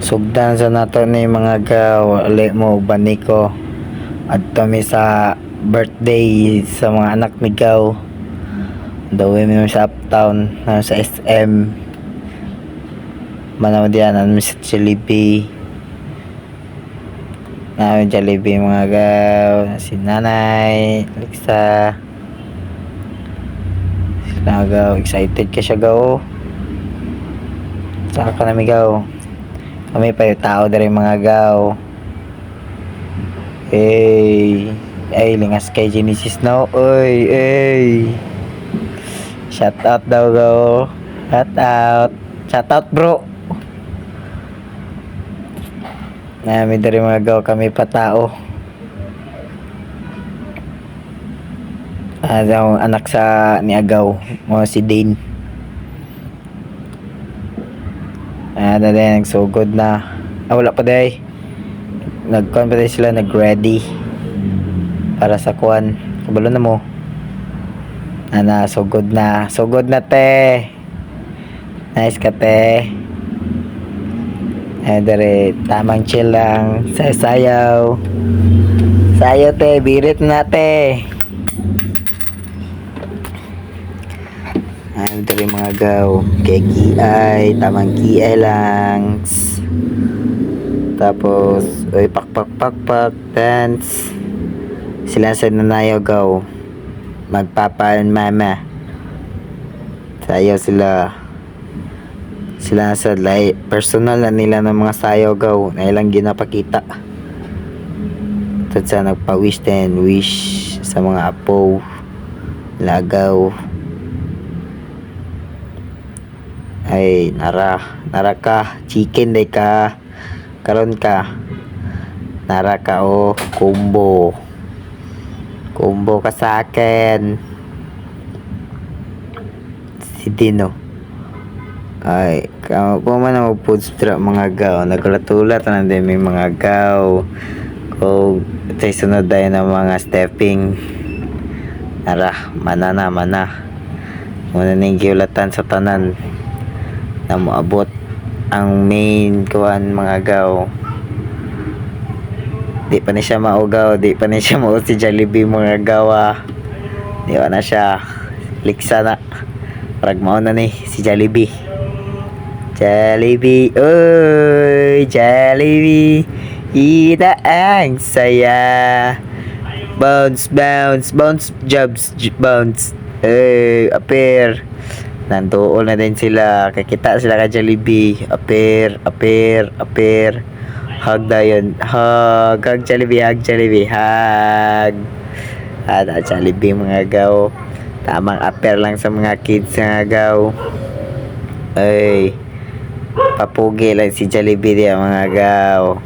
Sugdan sa nato ni mga gaw, ali mo bani ko. Adto mi sa birthday sa mga anak ni gaw. Dawi mi sa uptown, sa SM. Manaw diyan ang sa Jollibee. Namin Jollibee mga gaw, si Nanay, Alexa. Sila gaw, excited ka siya gaw. Saka ka namin gaw. Kami pa yung tao dari mga gaw. Ay, lingas kay Genesis no. Oy. Shout out daw gaw. Shout out bro. Nami dari mga gaw, kami pa tao. Ang anak sa ni Agaw, mo si Dane. Na din, nagsugod na. Wala pa day. Nagkuhan pa day sila, nag-ready. Para sa kuhan. Kabalo na mo. Sugod na. Sugod na te. Nice ka te. Dari, tamang chill lang. Sayaw. Sayaw te, birit na te. Dari mga gaw, kay tamang kiay lang. Tapos pak dance. Sila sa nanayaw gaw, magpapaan mama. Sayaw sila sa personal na nila ng mga sayaw gaw na ilang ginapakita. Tad sa nagpa-wish sa mga apo lagaw. Ay, nara ka, chicken day ka, karon ka, nara ka combo ka sa akin, si Dino. Ay, kung man ang foodstrap mga gaw, nagulatulat na din may mga gaw, kung tayo sunod tayo ng mga stepping, nara, mana, muna ning giulatan sa tanan, na moabot ang main kuan mga gaw. Di pa ni siya maugaw, di pa ni siya mao si Jollibee mga gawa. Di pa na siya liksa na. Parag mao na ni si Jollibee. Oy Jollibee, ita ang saya. Bounce, jobs, bounce. Appear. Nandoon na din sila, kakita sila ka Jollibee. Appear. Hug Jollibee, hug. At Jollibee mga gaw, tamang appear lang sa mga kids mga gaw. Ay, papugi lang si Jollibee diya mga gaw.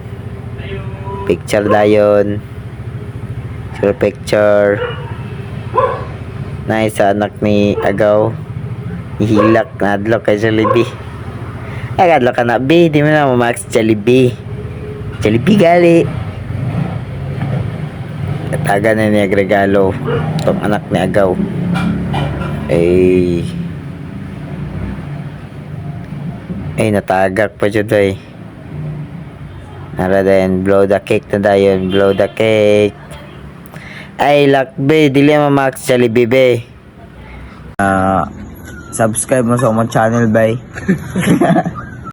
Picture dayon, picture. Nice sa anak ni Agaw. Hilak na adlok kay Jollibee. Ay adlok ka na B, di mo na mamax Jollibee gali. Taga na niya regalo itong anak ni Agaw. Ay natagak pa dyan day. Nara din, blow the cake na dayon, blow the cake. Ay lakbe, dili mamax Jollibee be. Subscribe mo sa akong channel, bay.